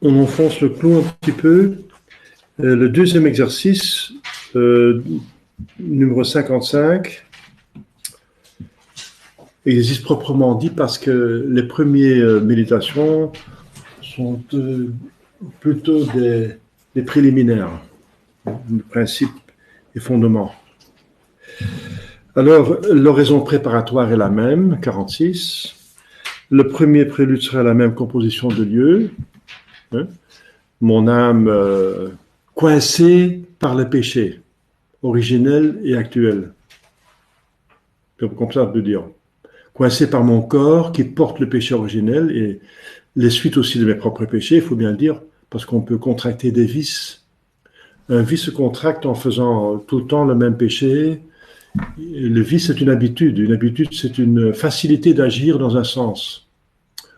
on enfonce le clou un petit peu. Le deuxième exercice, numéro 55, existe proprement dit parce que les premières méditations sont plutôt des préliminaires, des principes et fondements. Alors, l'oraison préparatoire est la même, 46. Le premier prélude sera la même composition de lieu. Hein. Mon âme coincée par le péché, originel et actuel. Comme ça, on peut dire. Coincé par mon corps qui porte le péché originel et les suites aussi de mes propres péchés, il faut bien le dire, parce qu'on peut contracter des vices. Un vice se contracte en faisant tout le temps le même péché. Le vice, c'est une habitude. Une habitude, c'est une facilité d'agir dans un sens.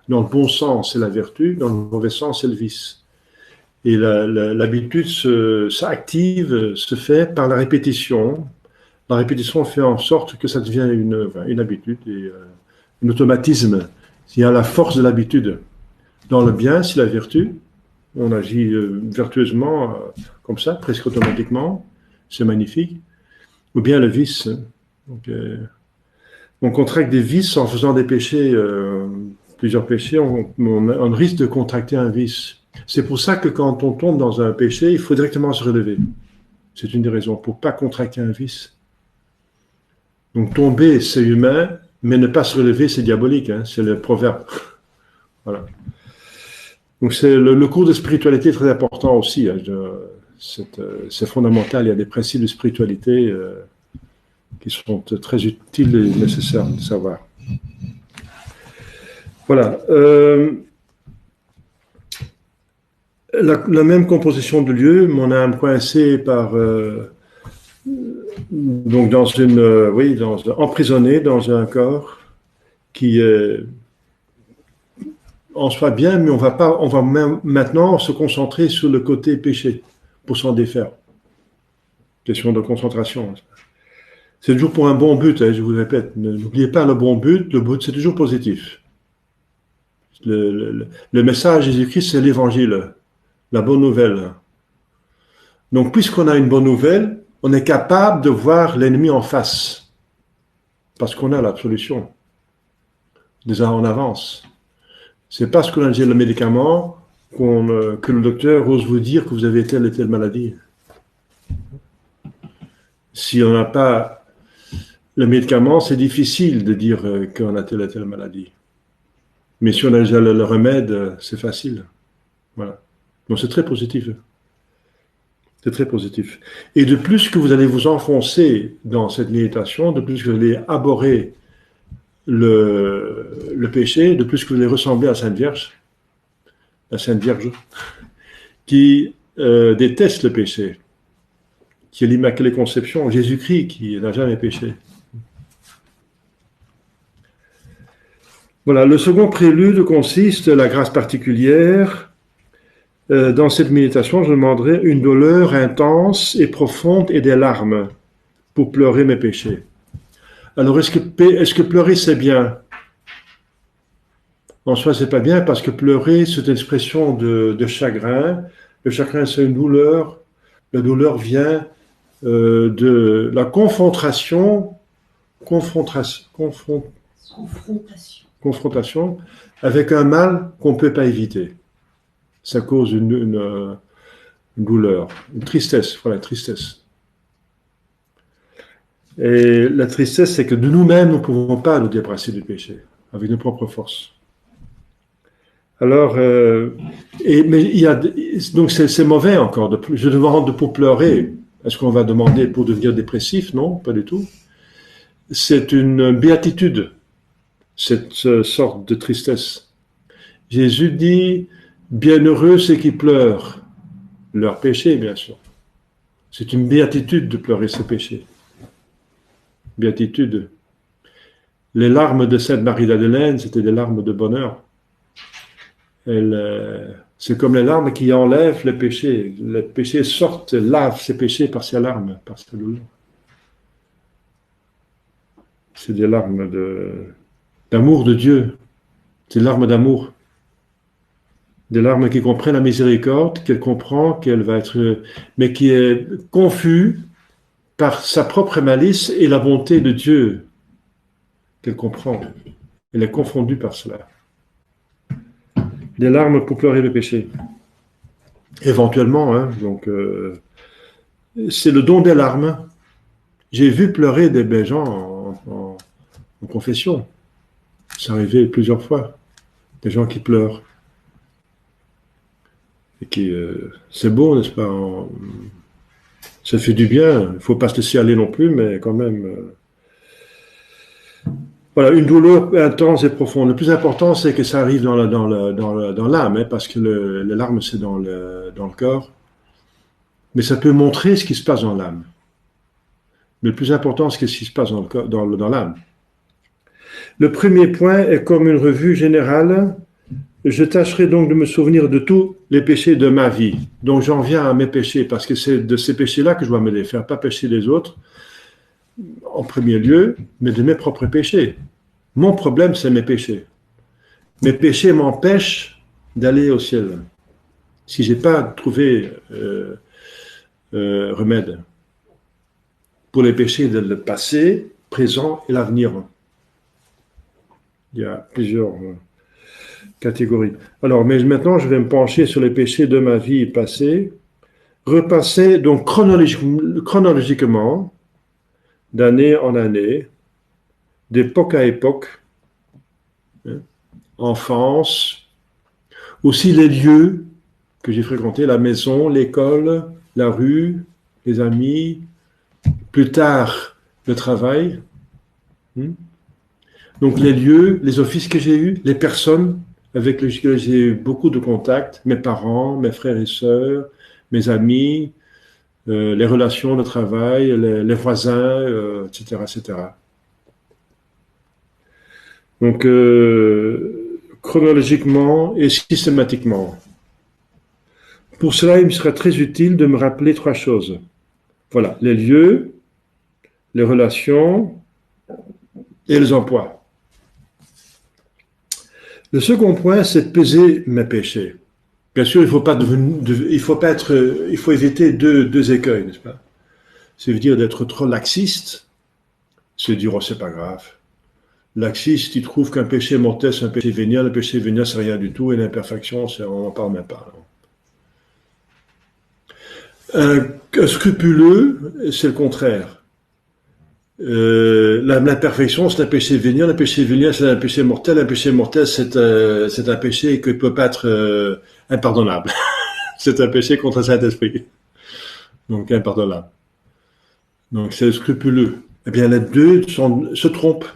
Dans le bon sens, c'est la vertu. Dans le mauvais sens, c'est le vice. Et l'habitude s'active, se fait par la répétition. La répétition fait en sorte que ça devient une habitude et un automatisme. Il y a la force de l'habitude. Dans le bien, c'est la vertu. On agit vertueusement, comme ça, presque automatiquement. C'est magnifique. Ou bien le vice. Donc, on contracte des vices en faisant des péchés, plusieurs péchés, on risque de contracter un vice. C'est pour ça que quand on tombe dans un péché, il faut directement se relever. C'est une des raisons, pour ne pas contracter un vice. Donc tomber, c'est humain, mais ne pas se relever, c'est diabolique, hein, c'est le proverbe. Voilà. Donc le cours de spiritualité est très important aussi. Hein, c'est fondamental, il y a des principes de spiritualité qui sont très utiles et nécessaires de savoir. Voilà. La même composition de lieu, mon âme coincée par donc dans une emprisonnée dans un corps qui en soit bien, mais on va maintenant se concentrer sur le côté péché pour s'en défaire. Question de concentration. C'est toujours pour un bon but, hein, je vous le répète. N'oubliez pas le bon but. Le but, c'est toujours positif. Le message de Jésus-Christ, c'est l'évangile, la bonne nouvelle. Donc, puisqu'on a une bonne nouvelle, on est capable de voir l'ennemi en face. Parce qu'on a la solution. Déjà en avance. C'est parce qu'on a déjà le médicament que le docteur ose vous dire que vous avez telle et telle maladie. Si on n'a pas le médicament, c'est difficile de dire qu'on a telle et telle maladie. Mais si on a déjà le remède, c'est facile. Voilà. Donc c'est très positif. C'est très positif. Et de plus que vous allez vous enfoncer dans cette méditation, de plus que vous allez abhorrer le péché, de plus que vous allez ressembler à la Sainte Vierge, qui déteste le péché, qui est l'Immaculée Conception, Jésus-Christ qui n'a jamais péché. Voilà, le second prélude consiste, la grâce particulière. Dans cette méditation, je demanderai une douleur intense et profonde et des larmes pour pleurer mes péchés. Alors, est-ce que pleurer, c'est bien? En soi, c'est pas bien parce que pleurer, c'est une expression de chagrin. Le chagrin, c'est une douleur. La douleur vient de la confrontation avec un mal qu'on ne peut pas éviter. Ça cause une douleur, une tristesse, voilà, tristesse. Et la tristesse, c'est que de nous-mêmes, nous ne pouvons pas nous débarrasser du péché, avec nos propres forces. Alors, mais il y a, donc c'est mauvais encore. Je demande pour pleurer. Est-ce qu'on va demander pour devenir dépressif? Non, pas du tout. C'est une béatitude, cette sorte de tristesse. Jésus dit, bienheureux ceux qui pleurent, leur péché, bien sûr. C'est une béatitude de pleurer ses péchés. Béatitude. Les larmes de Sainte Marie d'Adelaide, c'était des larmes de bonheur. C'est comme les larmes qui enlèvent le péché. Le péché sort, lave ses péchés par ses larmes, par sa douleur. C'est des larmes d'amour de Dieu. C'est des larmes d'amour. Des larmes qui comprennent la miséricorde, qu'elle comprend, qu'elle va être, mais qui est confus par sa propre malice et la bonté de Dieu qu'elle comprend. Elle est confondue par cela. Des larmes pour pleurer le péché. Éventuellement, hein, donc c'est le don des larmes. J'ai vu pleurer des gens en confession. C'est arrivé plusieurs fois. Des gens qui pleurent. Et qui, c'est beau, n'est-ce pas? Ça fait du bien. Il ne faut pas se laisser aller non plus, mais quand même. Voilà, une douleur intense et profonde. Le plus important, c'est que ça arrive dans l'âme, hein, parce que les larmes, c'est dans le corps. Mais ça peut montrer ce qui se passe dans l'âme. Mais le plus important, c'est ce qui se passe dans l'âme. Le premier point est comme une revue générale. Je tâcherai donc de me souvenir de tous les péchés de ma vie. Donc j'en viens à mes péchés, parce que c'est de ces péchés-là que je dois me défaire, pas pécher les autres, en premier lieu, mais de mes propres péchés. Mon problème, c'est mes péchés. Mes péchés m'empêchent d'aller au ciel. Si je n'ai pas trouvé remède pour les péchés de le passé, présent et l'avenir. Il y a plusieurs catégories. Alors, mais maintenant, je vais me pencher sur les péchés de ma vie passée, repasser donc chronologiquement, d'année en année, d'époque à époque, hein, enfance, aussi les lieux que j'ai fréquentés, la maison, l'école, la rue, les amis, plus tard le travail. Donc les lieux, les offices que j'ai eus, les personnes avec lesquelles j'ai eu beaucoup de contacts, mes parents, mes frères et sœurs, mes amis, les relations de travail, les voisins, etc., etc. Donc chronologiquement et systématiquement. Pour cela, il me serait très utile de me rappeler 3 choses. Voilà, les lieux, les relations et les emplois. Le second point, c'est de peser mes péchés. Bien sûr, il faut éviter deux écueils, n'est-ce pas? C'est-à-dire d'être trop laxiste, se dire, oh, c'est pas grave. Laxiste, il trouve qu'un péché mortel, c'est un péché vénial, le péché vénial, c'est rien du tout, et l'imperfection, on n'en parle même pas. Un scrupuleux, c'est le contraire. L'imperfection, c'est un péché vénial, c'est un péché mortel, c'est un péché qui ne peut pas être impardonnable. C'est un péché contre le Saint-Esprit. Donc impardonnable. Donc c'est le scrupuleux. Eh bien, les deux se trompent.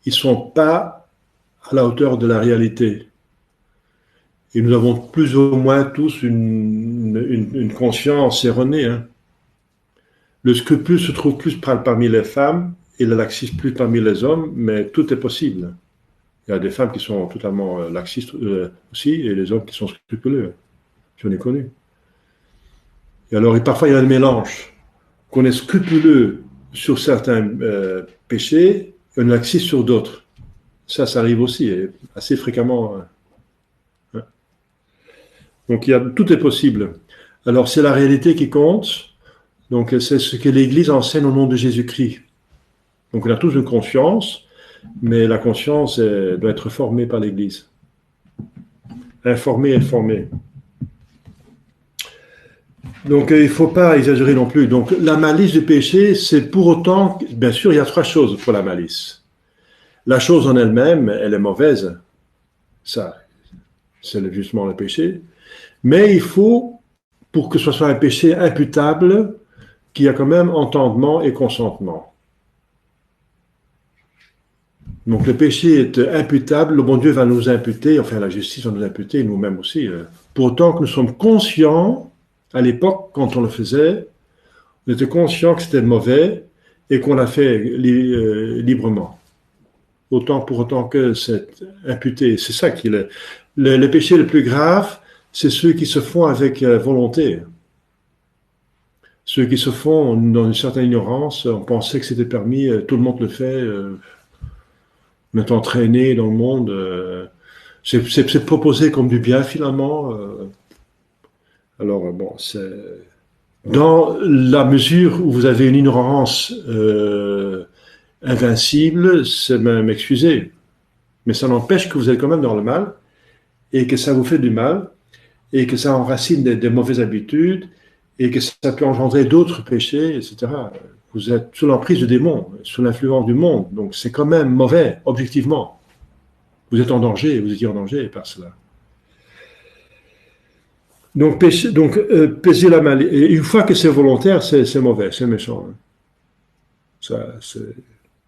Ils ne sont pas à la hauteur de la réalité. Et nous avons plus ou moins tous une conscience erronée. Hein. Le scrupule se trouve plus parmi les femmes et le laxisme plus parmi les hommes, mais tout est possible. Il y a des femmes qui sont totalement laxistes aussi et des hommes qui sont scrupuleux. J'en ai connu. Et alors, parfois, il y a un mélange. Qu'on est scrupuleux sur certains péchés et un laxiste sur d'autres. Ça arrive aussi, et assez fréquemment. Hein. Donc, tout est possible. Alors, c'est la réalité qui compte. Donc, c'est ce que l'Église enseigne au nom de Jésus-Christ. Donc, on a tous une conscience, mais la conscience doit être formée par l'Église. Informée et formée. Donc, il ne faut pas exagérer non plus. Donc, la malice du péché, c'est pour autant... Bien sûr, il y a 3 choses pour la malice. La chose en elle-même, elle est mauvaise. Ça, c'est justement le péché. Mais il faut, pour que ce soit un péché imputable, qu'il y a quand même entendement et consentement. Donc, le péché est imputable. Le bon Dieu va nous imputer, enfin, la justice va nous imputer, nous-mêmes aussi. Pour autant que nous sommes conscients... À l'époque, quand on le faisait, on était conscient que c'était mauvais et qu'on l'a fait librement. Pour autant que c'est imputé. C'est ça qui est le péché le plus grave, c'est ceux qui se font avec volonté. Ceux qui se font dans une certaine ignorance, on pensait que c'était permis, tout le monde le fait, on est entraîné dans le monde, C'est proposé comme du bien finalement. Alors bon, c'est dans la mesure où vous avez une ignorance invincible, c'est même excusé. Mais ça n'empêche que vous êtes quand même dans le mal et que ça vous fait du mal et que ça enracine des mauvaises habitudes et que ça peut engendrer d'autres péchés, etc. Vous êtes sous l'emprise du démon, sous l'influence du monde. Donc c'est quand même mauvais, objectivement. Vous êtes en danger, vous étiez en danger par cela. Donc, pécher la malice. Et une fois que c'est volontaire, c'est mauvais, c'est méchant. Ça, c'est...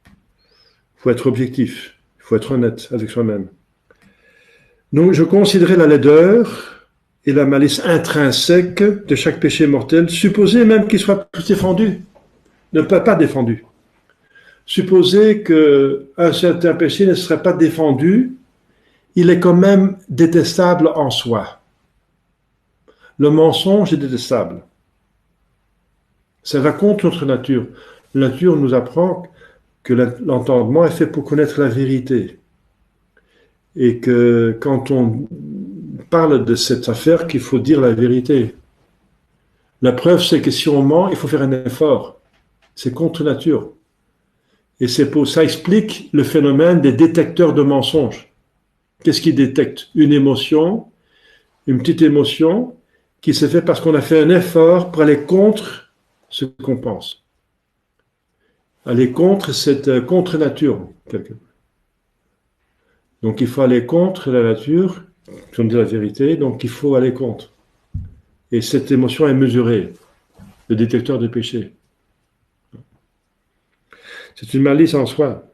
Il faut être objectif, il faut être honnête avec soi-même. Donc, je considérais la laideur et la malice intrinsèque de chaque péché mortel, supposé même qu'il soit défendu, ne pas défendu. Supposer qu'un certain péché ne serait pas défendu, il est quand même détestable en soi. Le mensonge est détestable. Ça va contre notre nature. La nature nous apprend que l'entendement est fait pour connaître la vérité. Et que quand on parle de cette affaire, qu'il faut dire la vérité. La preuve, c'est que si on ment, il faut faire un effort. C'est contre nature. Et ça explique le phénomène des détecteurs de mensonges. Qu'est-ce qui détecte? Une émotion, une petite émotion, qui se fait parce qu'on a fait un effort pour aller contre ce qu'on pense. Aller contre cette contre-nature, quelque part. Donc il faut aller contre la nature, si on dit la vérité, donc il faut aller contre. Et cette émotion est mesurée, le détecteur de péché. C'est une malice en soi.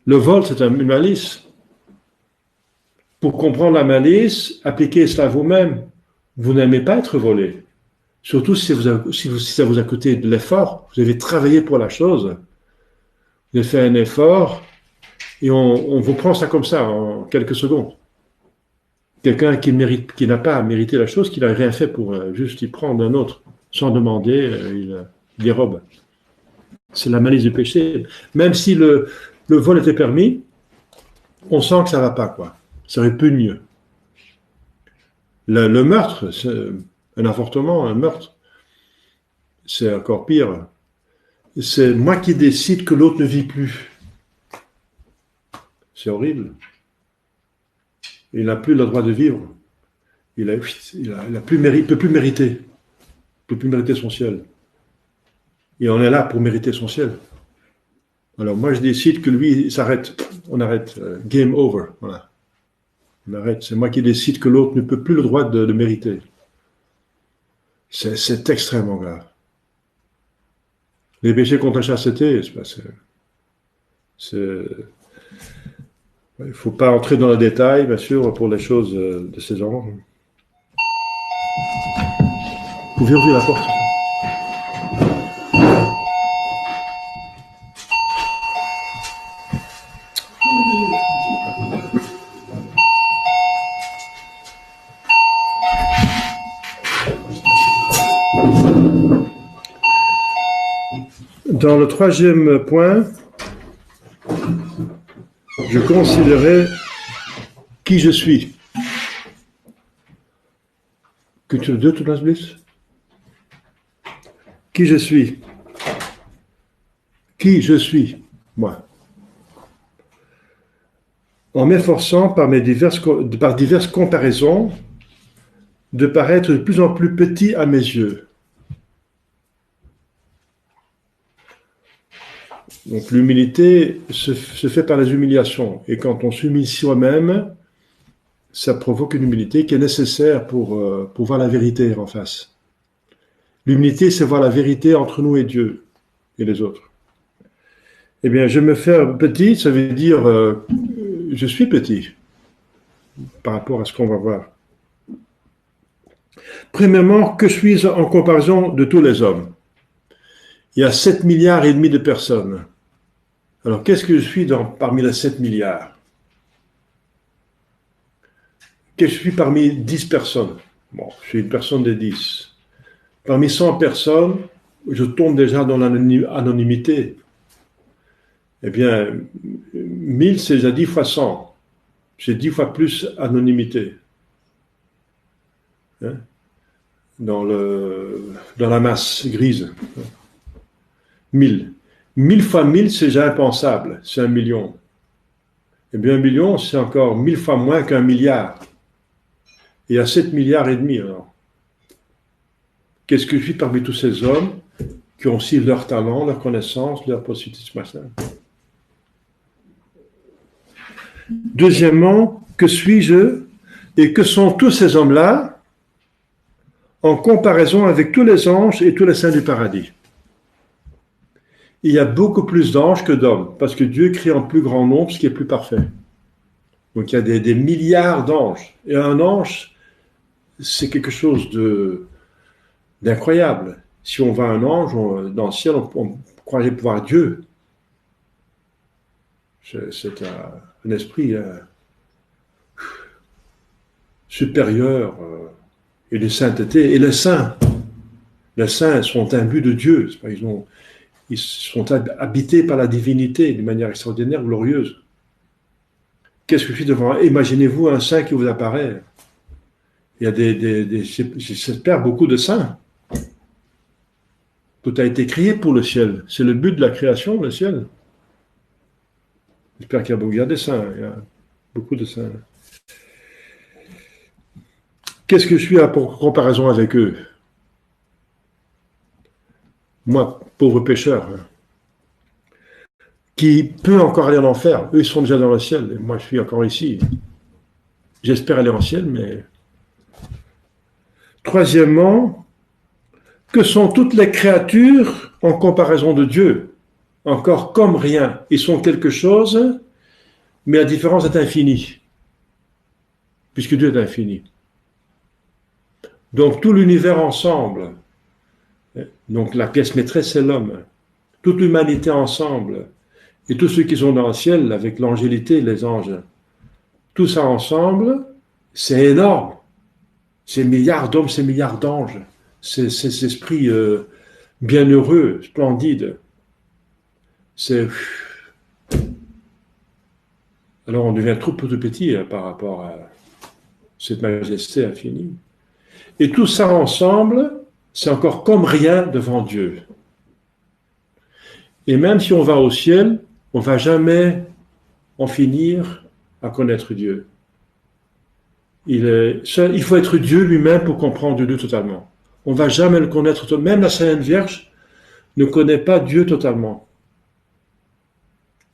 Le vol, c'est une malice. Pour comprendre la malice, appliquez cela à vous-même. Vous n'aimez pas être volé. Surtout si ça vous a coûté de l'effort. Vous avez travaillé pour la chose. Vous avez fait un effort et on vous prend ça comme ça en quelques secondes. Quelqu'un qui n'a pas mérité la chose, qui n'a rien fait pour juste y prendre un autre, sans demander, il dérobe. C'est la malice du péché. Même si le vol était permis, on sent que ça ne va pas, quoi. Ça répugne. Le meurtre, un avortement, un meurtre, c'est encore pire. C'est moi qui décide que l'autre ne vit plus. C'est horrible. Il n'a plus le droit de vivre. Il peut plus mériter. Il peut plus mériter son ciel. Et on est là pour mériter son ciel. Alors moi je décide que lui il s'arrête. On arrête. Game over. Voilà. On arrête. C'est moi qui décide que l'autre ne peut plus le droit de mériter. C'est extrêmement grave. Les péchés contre la chasteté, il ne faut pas entrer dans le détail, bien sûr, pour les choses de ces genres. Vous pouvez ouvrir la porte. Dans le troisième point, je considérais qui je suis. Culture 2, Thomas Bliss. Qui je suis. Qui je suis, moi. En m'efforçant par diverses comparaisons de paraître de plus en plus petit à mes yeux. Donc l'humilité se fait par les humiliations. Et quand on s'humilie soi-même, ça provoque une humilité qui est nécessaire pour voir la vérité en face. L'humilité, c'est voir la vérité entre nous et Dieu et les autres. Eh bien, je me fais petit, ça veut dire je suis petit par rapport à ce qu'on va voir. Premièrement, que suis-je en comparaison de tous les hommes? Il y a 7 milliards et demi de personnes. Alors, qu'est-ce que je suis parmi les 7 milliards? Qu'est-ce que je suis parmi 10 personnes? Bon, je suis une personne de 10. Parmi 100 personnes, je tombe déjà dans l'anonymité. Eh bien, 1000, c'est déjà 10 fois 100. c'est 10 fois plus anonymité. Hein, dans la masse grise. 1000. 1000 fois 1000, c'est déjà impensable. C'est 1 million. Eh bien, 1 million, c'est encore 1000 fois moins qu'1 milliard. Il y a 7 milliards et demi, alors. Qu'est-ce que je suis parmi tous ces hommes qui ont aussi leur talent, leur connaissance, leur possibilité, machin. Deuxièmement, que suis-je et que sont tous ces hommes-là en comparaison avec tous les anges et tous les saints du paradis? Il y a beaucoup plus d'anges que d'hommes, parce que Dieu crée en plus grand nombre ce qui est plus parfait. Donc il y a des milliards d'anges. Et un ange, c'est quelque chose d'incroyable. Si on voit un ange dans le ciel, on croirait pouvoir Dieu. C'est un esprit supérieur et de sainteté. Et les saints sont imbus de Dieu. Ils sont habités par la divinité d'une manière extraordinaire, glorieuse. Qu'est-ce que je suis devant? Imaginez-vous un saint qui vous apparaît. Il y a j'espère, beaucoup de saints. Tout a été créé pour le ciel. C'est le but de la création, le ciel. J'espère qu'il y a des saints. Il y a beaucoup de saints. Qu'est-ce que je suis en comparaison avec eux? Moi, pauvre pécheur, qui peut encore aller en enfer. Eux, ils sont déjà dans le ciel. Et moi, je suis encore ici. J'espère aller en ciel, mais... Troisièmement, que sont toutes les créatures en comparaison de Dieu? Encore comme rien. Ils sont quelque chose, mais la différence est infinie. Puisque Dieu est infini. Donc, tout l'univers ensemble, donc la pièce maîtresse, c'est l'homme. Toute l'humanité ensemble, et tous ceux qui sont dans le ciel, avec l'angélité, les anges, tout ça ensemble, c'est énorme. C'est milliards d'hommes, c'est milliards d'anges. C'est ces esprits bienheureux, splendides. C'est... Alors on devient tout petit par rapport à cette majesté infinie. Et tout ça ensemble, c'est encore comme rien devant Dieu. Et même si on va au ciel, on ne va jamais en finir à connaître Dieu. Il faut être Dieu lui-même pour comprendre Dieu totalement. On ne va jamais le connaître. Même la Sainte Vierge ne connaît pas Dieu totalement.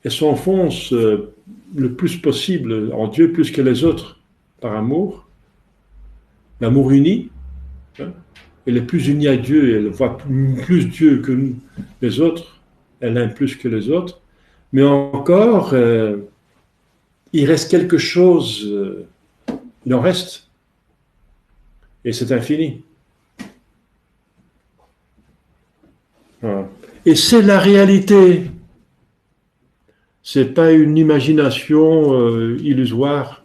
Elle s'enfonce le plus possible en Dieu, plus que les autres, par amour. L'amour uni. Hein. Elle est plus unie à Dieu, elle voit plus Dieu que les autres. Elle aime plus que les autres. Mais encore, il reste quelque chose... il en reste. Et c'est infini. Voilà. Et c'est la réalité. C'est pas une imagination illusoire.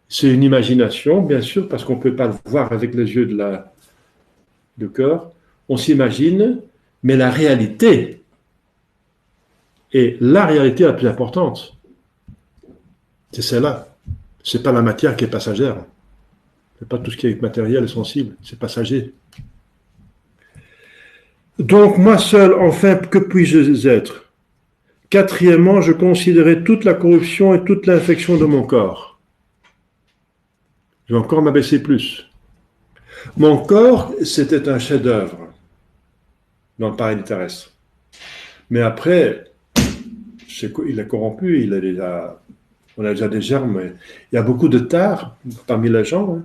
C'est une imagination, bien sûr, parce qu'on ne peut pas le voir avec les yeux du cœur. On s'imagine, mais la réalité est la réalité la plus importante. C'est celle-là. C'est pas la matière qui est passagère. C'est pas tout ce qui est matériel et sensible. C'est passager. Donc, moi seul, enfin, que puis-je être? Quatrièmement, je considérais toute la corruption et toute l'infection de mon corps. Je vais encore m'abaisser plus. Mon corps, c'était un chef-d'œuvre dans le paradis terrestre. Mais après, il est corrompu, on a déjà des germes. Il y a beaucoup de tares parmi les gens. Hein.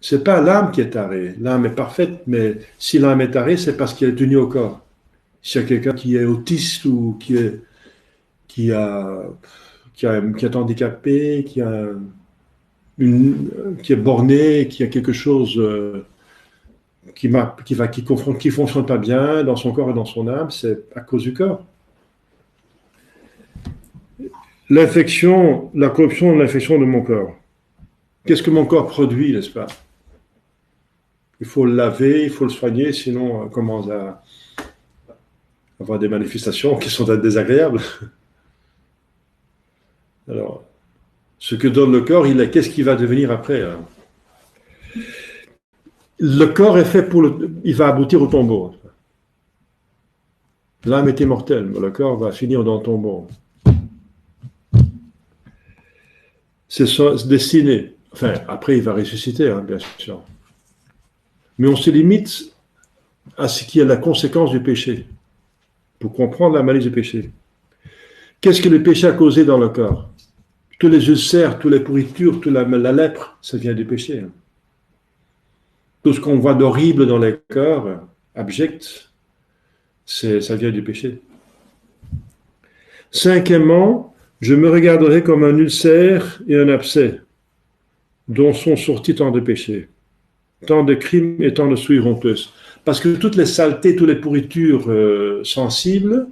C'est pas l'âme qui est tarée. L'âme est parfaite, mais si l'âme est tarée, c'est parce qu'elle est unie au corps. S'il y a quelqu'un qui est autiste ou qui est handicapé, qui est borné, qui a quelque chose qui fonctionne pas bien dans son corps et dans son âme, c'est à cause du corps. L'infection, la corruption de l'infection de mon corps. Qu'est-ce que mon corps produit, n'est-ce pas? Il faut le laver, il faut le soigner, sinon on commence à avoir des manifestations qui sont désagréables. Alors, Ce que donne le corps, qu'est-ce qu'il va devenir après, hein? Le corps est fait il va aboutir au tombeau. L'âme est immortelle, mais le corps va finir dans le tombeau. C'est destiné. Enfin, après, il va ressusciter, hein, bien sûr. Mais on se limite à ce qui est la conséquence du péché, pour comprendre la malice du péché. Qu'est-ce que le péché a causé dans le corps? Tous les ulcères, toutes les pourritures, toute la lèpre, ça vient du péché. Hein. Tout ce qu'on voit d'horrible dans les corps, abjects, ça vient du péché. Cinquièmement, je me regarderai comme un ulcère et un abcès, dont sont sortis tant de péchés, tant de crimes et tant de souilles honteuses. Parce que toutes les saletés, toutes les pourritures sensibles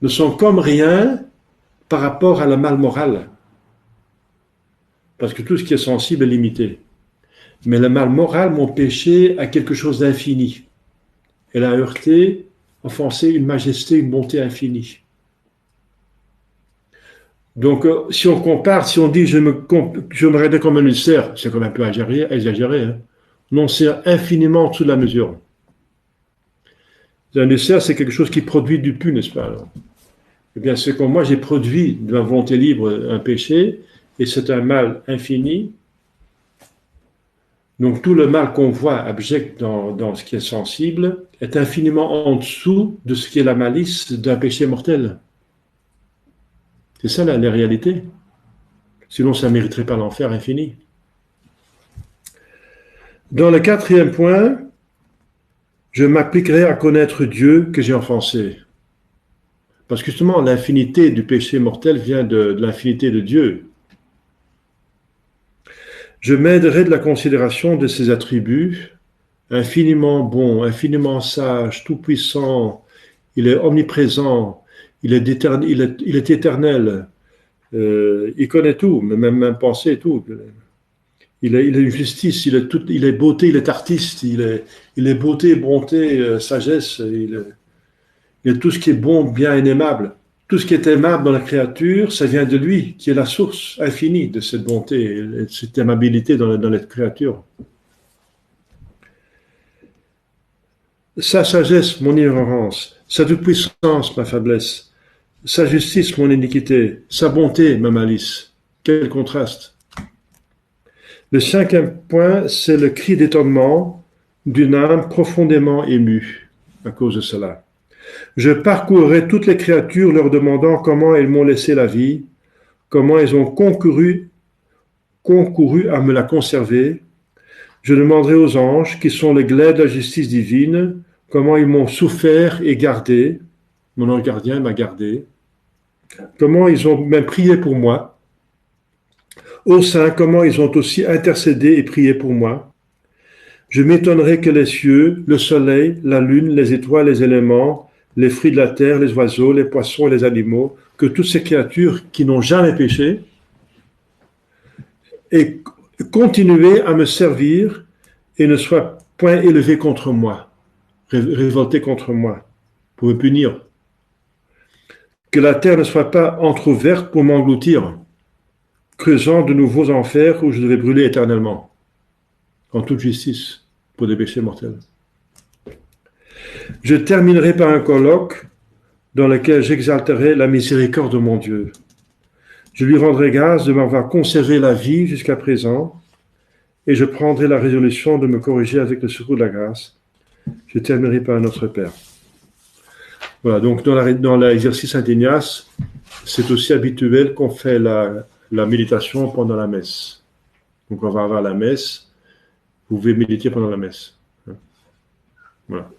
ne sont comme rien par rapport à la mal morale. Parce que tout ce qui est sensible est limité. Mais le mal moral, mon péché, a quelque chose d'infini. Elle a heurté, offensé une majesté, une bonté infinie. Donc, si on compare, si on dit je me regarde comme un ulcère, c'est comme un peu exagéré. Hein. Non, c'est infiniment en dessous de la mesure. Un ulcère, c'est quelque chose qui produit du pu, n'est-ce pas? Alors eh bien, c'est comme moi, j'ai produit de ma volonté libre un péché, et c'est un mal infini. Donc, tout le mal qu'on voit abject dans ce qui est sensible est infiniment en dessous de ce qui est la malice d'un péché mortel. C'est ça la réalité. Sinon, ça ne mériterait pas l'enfer infini. Dans le quatrième point, je m'appliquerai à connaître Dieu que j'ai offensé. Parce que justement, l'infinité du péché mortel vient de l'infinité de Dieu. Je m'aiderai de la considération de ses attributs, infiniment bon, infiniment sage, tout-puissant, il est omniprésent, il est éternel, il connaît tout, même penser tout. Il est une justice, il est beauté, il est artiste, il est beauté, bonté, sagesse, il est tout ce qui est bon, bien et aimable. Tout ce qui est aimable dans la créature, ça vient de lui, qui est la source infinie de cette bonté et de cette aimabilité dans la créature. Sa sagesse, mon ignorance, sa toute-puissance, ma faiblesse, sa justice, mon iniquité, sa bonté, ma malice. Quel contraste! Le cinquième point, c'est le cri d'étonnement d'une âme profondément émue à cause de cela. Je parcourrai toutes les créatures leur demandant comment elles m'ont laissé la vie, comment elles ont concouru à me la conserver. Je demanderai aux anges, qui sont les glaives de la justice divine, comment ils m'ont souffert et gardé. Mon ange gardien m'a gardé. Comment ils ont même prié pour moi. Ô saints, comment ils ont aussi intercédé et prié pour moi. Je m'étonnerai que les cieux, le soleil, la lune, les étoiles, les éléments, les fruits de la terre, les oiseaux, les poissons et les animaux, que toutes ces créatures qui n'ont jamais péché, aient continué à me servir et ne soient point élevées contre moi, révoltées contre moi, pour me punir. Que la terre ne soit pas entr'ouverte pour m'engloutir, creusant de nouveaux enfers où je devais brûler éternellement, en toute justice, pour des péchés mortels. Je terminerai par un colloque dans lequel j'exalterai la miséricorde de mon Dieu. Je lui rendrai grâce de m'avoir conservé la vie jusqu'à présent, et je prendrai la résolution de me corriger avec le secours de la grâce. Je terminerai par notre Père. Voilà, donc dans l'exercice Saint-Ignace, c'est aussi habituel qu'on fait la méditation pendant la messe. Donc on va avoir la messe, vous pouvez méditer pendant la messe. Voilà.